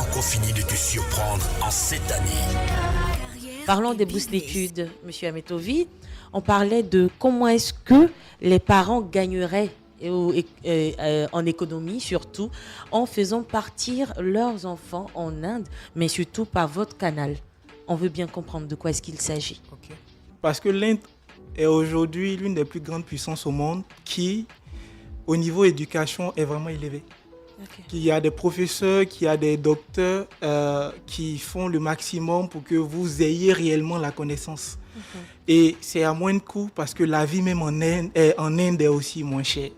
encore fini de te surprendre en cette année. Parlons des bourses d'études, M. Ametovi. On parlait de comment est-ce que les parents gagneraient en économie, surtout en faisant partir leurs enfants en Inde, mais surtout par votre canal. On veut bien comprendre de quoi est-ce qu'il s'agit. Okay. Parce que l'Inde est aujourd'hui l'une des plus grandes puissances au monde qui, au niveau éducation, est vraiment élevée. Okay. Il y a des professeurs, il y a des docteurs qui font le maximum pour que vous ayez réellement la connaissance. Okay. Et c'est à moins de coût parce que la vie même en Inde est aussi moins chère.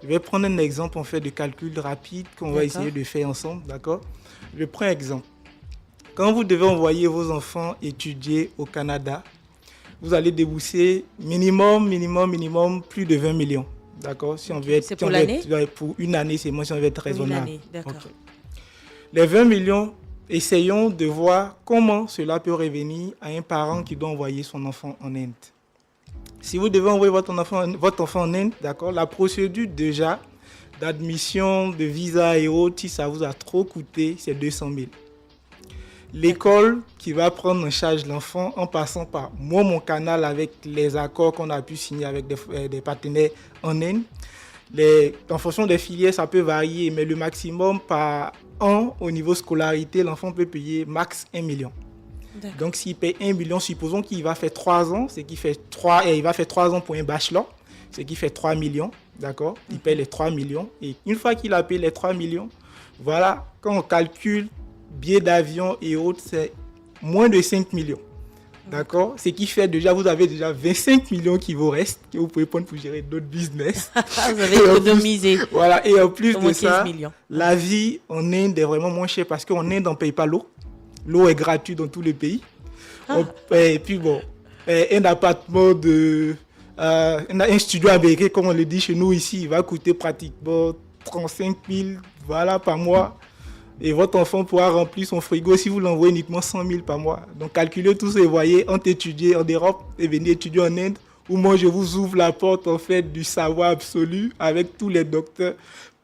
Je vais prendre un exemple en fait de calcul rapide qu'on va essayer de faire ensemble, d'accord? Je prends un exemple. Quand vous devez envoyer vos enfants étudier au Canada, vous allez débourser minimum plus de 20 millions. D'accord? Si on veut être, c'est pour l'année? Pour une année, c'est moi si on veut être raisonnable. Une année, d'accord. Okay. Les 20 millions, essayons de voir comment cela peut revenir à un parent qui doit envoyer son enfant en Inde. Si vous devez envoyer votre enfant en Inde, d'accord, la procédure déjà d'admission, de visa et autres, si ça vous a trop coûté, c'est 200 000. L'école qui va prendre en charge l'enfant en passant par mon canal avec les accords qu'on a pu signer avec des partenaires en Inde. En fonction des filières, ça peut varier, mais le maximum par an au niveau scolarité, l'enfant peut payer max 1 million. D'accord. Donc s'il paye 1 million, supposons qu'il va faire 3 ans, il va faire 3 ans pour un bachelor, ce qui fait 3 millions, d'accord? Il paye les 3 millions et une fois qu'il a payé les 3 millions, voilà, quand on calcule billets d'avion et autres, c'est moins de 5 millions. D'accord? Ce qui fait déjà, vous avez déjà 25 millions qui vous restent, que vous pouvez prendre pour gérer d'autres business. Vous avez économisé. Voilà, et en plus de ça, millions. La vie en Inde est vraiment moins chère parce qu'en Inde, on ne paye pas l'eau. L'eau est gratuite dans tous les pays. Et puis bon, un appartement un studio américain, comme on le dit chez nous ici, il va coûter pratiquement 35 000 par mois. Et votre enfant pourra remplir son frigo si vous l'envoyez uniquement 100 000 par mois. Donc calculez tout ça et voyez, entre étudier en Europe et venir étudier en Inde, où moi je vous ouvre la porte en fait du savoir absolu avec tous les docteurs,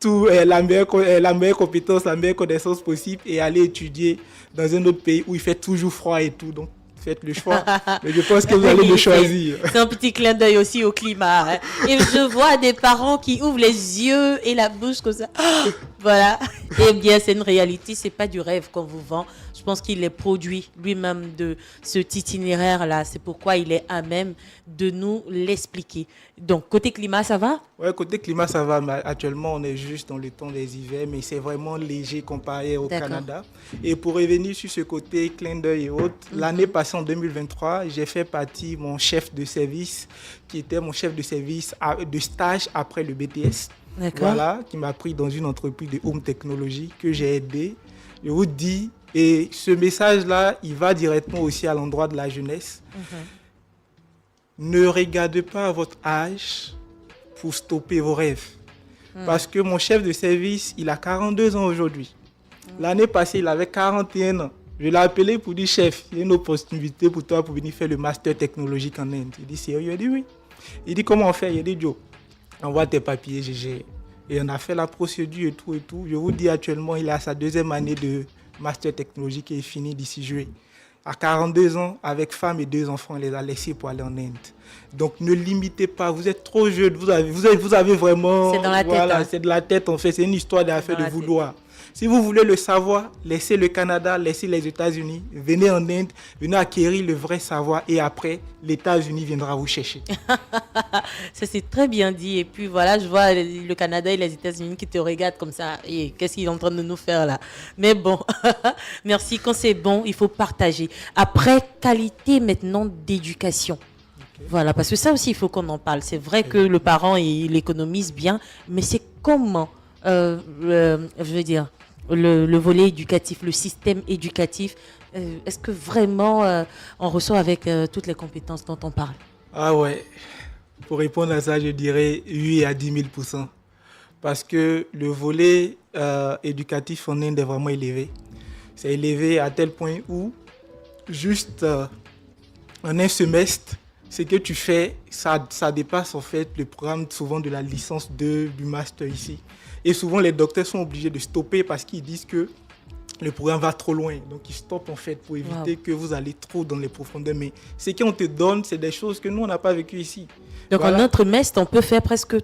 la meilleure compétence, la meilleure connaissance possible et aller étudier dans un autre pays où il fait toujours froid et tout. Donc faites le choix. Mais je pense que vous allez le choisir. C'est un petit clin d'œil aussi au climat. Hein. Et je vois des parents qui ouvrent les yeux et la bouche comme ça. Voilà. Eh bien, c'est une réalité. C'est pas du rêve qu'on vous vend. Je pense qu'il est produit lui-même de ce itinéraire-là. C'est pourquoi il est à même de nous l'expliquer. Donc, côté climat, ça va? Oui, côté climat, ça va. Mais actuellement, on est juste dans le temps des hivers, mais c'est vraiment léger comparé au Canada. Et pour revenir sur ce côté clin d'œil et autres, l'année passée, en 2023, j'ai fait partie de mon chef de service, qui était mon chef de service de stage après le BTS. D'accord. Voilà, qui m'a pris dans une entreprise de home technologie que j'ai aidé. Je vous dis, et ce message-là, il va directement aussi à l'endroit de la jeunesse. Ne regardez pas à votre âge pour stopper vos rêves. Parce que mon chef de service, il a 42 ans aujourd'hui. L'année passée, il avait 41 ans. Je l'ai appelé pour dire, chef, il y a une opportunité pour toi pour venir faire le master technologique en Inde. Il dit, sérieux? Il dit, oui. Il dit, comment on fait? Il dit, Joe, envoie tes papiers, GG. Et on a fait la procédure et tout et tout. Je vous dis, actuellement, il est à sa 2e année de master technologique qui est fini d'ici juillet. À 42 ans, avec femme et 2 enfants, il les a laissés pour aller en Inde. Donc, ne limitez pas. Vous êtes trop jeune. Vous avez vraiment... C'est dans la tête. Voilà, hein. c'est de la tête, en fait. C'est une histoire d'affaire de vouloir. Si vous voulez le savoir, laissez le Canada, laissez les États-Unis, venez en Inde, venez acquérir le vrai savoir et après, les États-Unis viendra vous chercher. Ça, c'est très bien dit. Et puis voilà, je vois le Canada et les États-Unis qui te regardent comme ça. Et qu'est-ce qu'il est en train de nous faire là? Mais bon, merci. Quand c'est bon, il faut partager. Après, qualité maintenant d'éducation. Voilà, parce que ça aussi, il faut qu'on en parle. C'est vrai que le parent, il économise bien, mais c'est comment, je veux dire, le volet éducatif, le système éducatif, est-ce que vraiment on reçoit avec toutes les compétences dont on parle? Ah ouais, pour répondre à ça, je dirais oui à 10 000%. Parce que le volet éducatif en Inde est vraiment élevé. C'est élevé à tel point où, juste en un semestre, ce que tu fais, ça dépasse en fait le programme souvent de la licence 2 du master ici. Et souvent, les docteurs sont obligés de stopper parce qu'ils disent que le programme va trop loin. Donc, ils stoppent en fait pour éviter que vous allez trop dans les profondeurs. Mais ce qu'on te donne, c'est des choses que nous, on n'a pas vécues ici. Donc, en un trimestre, on peut faire presque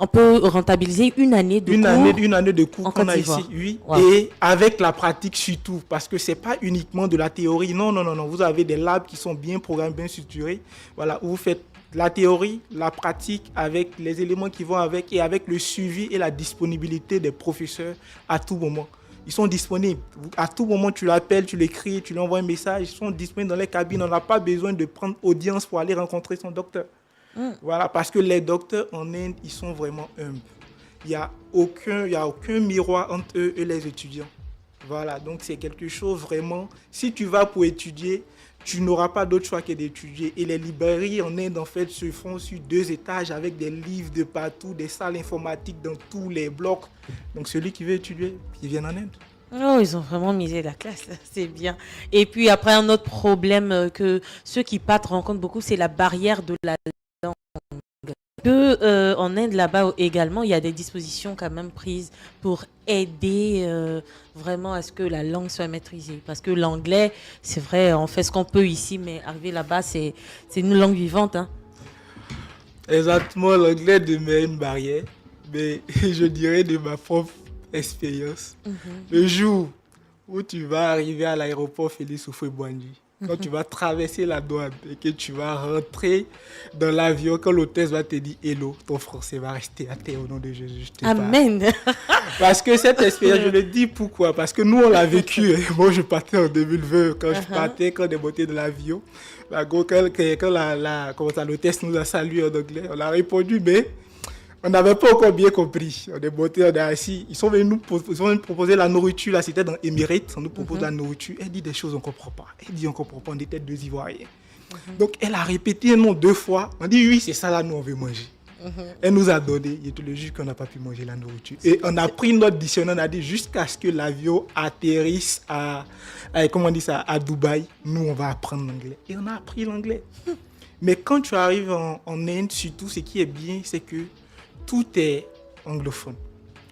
on peut rentabiliser une année de cours. Une année de cours qu'on a ici, oui. Wow. Et avec la pratique surtout, parce que ce n'est pas uniquement de la théorie. Non. Vous avez des labs qui sont bien programmés, bien structurés. Voilà, où vous faites la théorie, la pratique avec les éléments qui vont avec et avec le suivi et la disponibilité des professeurs à tout moment. Ils sont disponibles. À tout moment, tu l'appelles, tu l'écris, tu lui envoies un message. Ils sont disponibles dans les cabines. On n'a pas besoin de prendre audience pour aller rencontrer son docteur. Voilà, parce que les docteurs en Inde, ils sont vraiment humbles. Il n'y a aucun miroir entre eux et les étudiants. Voilà, donc c'est quelque chose vraiment... Si tu vas pour étudier, tu n'auras pas d'autre choix que d'étudier. Et les librairies en Inde, en fait, se font sur 2 étages avec des livres de partout, des salles informatiques dans tous les blocs. Donc celui qui veut étudier, il vient en Inde. Oh, ils ont vraiment misé la classe, c'est bien. Et puis après, un autre problème que ceux qui partent rencontrent beaucoup, c'est la barrière de la langue. En Inde, là-bas également, il y a des dispositions quand même prises pour aider vraiment à ce que la langue soit maîtrisée. Parce que l'anglais, c'est vrai, on fait ce qu'on peut ici, mais arriver là-bas, c'est une langue vivante. Hein. Exactement, l'anglais demeure une barrière, mais je dirais de ma propre expérience, le jour où tu vas arriver à l'aéroport Félix Houphouët-Boigny, quand tu vas traverser la douane et que tu vas rentrer dans l'avion, quand l'hôtesse va te dire « Hello », ton français va rester à terre au nom de Jésus. Je te Amen. Parce que cette expérience, je le dis pourquoi. Parce que nous, on l'a vécu. Moi, je partais en 2020. Quand je partais, quand on est monté de l'avion, quand l'hôtesse nous a salué en anglais, on a répondu, mais on n'avait pas encore bien compris. On est monté, on est assis. Ils sont venus nous proposer la nourriture. Là, c'était dans Emirates. On nous propose la nourriture. Elle dit des choses, on ne comprend pas. Elle dit, on ne comprend pas. On était 2 Ivoiriens. Donc, elle a répété un nom 2 fois. On dit, oui, c'est ça là, nous, on veut manger. Elle nous a donné. Je te le jure qu'on n'a pas pu manger la nourriture. Et on a pris notre dictionnaire, on a dit, jusqu'à ce que l'avion atterrisse à Dubaï, nous, on va apprendre l'anglais. Et on a appris l'anglais. Mais quand tu arrives en Inde, surtout, ce qui est bien, c'est que tout est anglophone.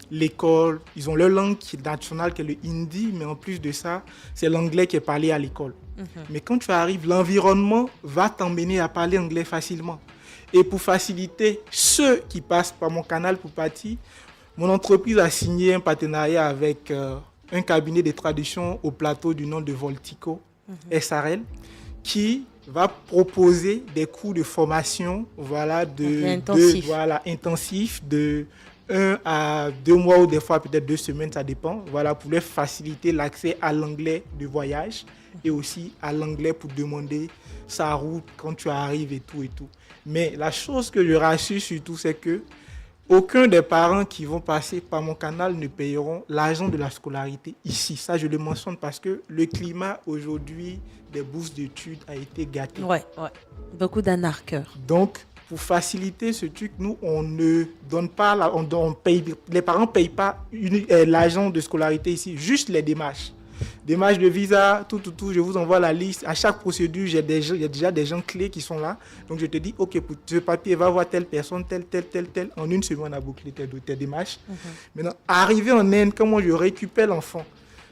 L'école, ils ont leur langue qui est nationale, qui est le hindi, mais en plus de ça, c'est l'anglais qui est parlé à l'école. Mais quand tu arrives, l'environnement va t'emmener à parler anglais facilement. Et pour faciliter ceux qui passent par mon canal pour partir, mon entreprise a signé un partenariat avec un cabinet de traduction au plateau du nom de Voltico, SRL, qui va proposer des cours de formation intensifs de 1 à 2 mois ou des fois peut-être 2 semaines, ça dépend, pour leur faciliter l'accès à l'anglais de voyage et aussi à l'anglais pour demander sa route quand tu arrives et tout et tout. Mais la chose que je rassure surtout, c'est que aucun des parents qui vont passer par mon canal ne payeront l'argent de la scolarité ici. Ça, je le mentionne parce que le climat aujourd'hui des bourses d'études a été gâté. Ouais. Beaucoup d'anarcheurs. Donc, pour faciliter ce truc, nous, on ne donne pas, les parents ne payent pas l'argent de scolarité ici, juste les démarches. Démarche de visa, tout, je vous envoie la liste. À chaque procédure, il y a déjà des gens clés qui sont là. Donc, je te dis, OK, pour ce papier, va voir telle personne, telle. En une semaine, on a bouclé tes démarches. Maintenant, arrivé en Inde, comment je récupère l'enfant?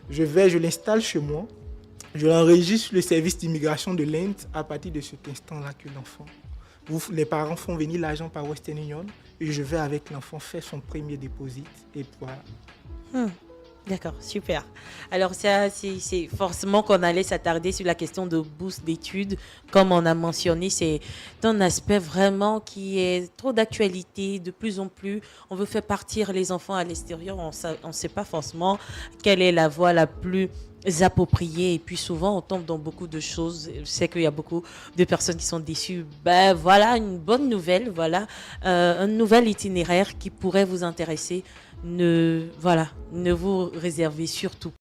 Je l'installe chez moi. Je l'enregistre sur le service d'immigration de l'Inde. À partir de cet instant-là que l'enfant... les parents font venir l'argent par Western Union et je vais avec l'enfant faire son premier dépôt. Et voilà. D'accord, super. Alors ça, c'est forcément qu'on allait s'attarder sur la question de bourse d'études. Comme on a mentionné, c'est un aspect vraiment qui est trop d'actualité. De plus en plus, on veut faire partir les enfants à l'extérieur. On ne sait pas forcément quelle est la voie la plus appropriée. Et puis souvent, on tombe dans beaucoup de choses. Je sais qu'il y a beaucoup de personnes qui sont déçues. Ben voilà, une bonne nouvelle. Voilà, un nouvel itinéraire qui pourrait vous intéresser. Ne vous réservez surtout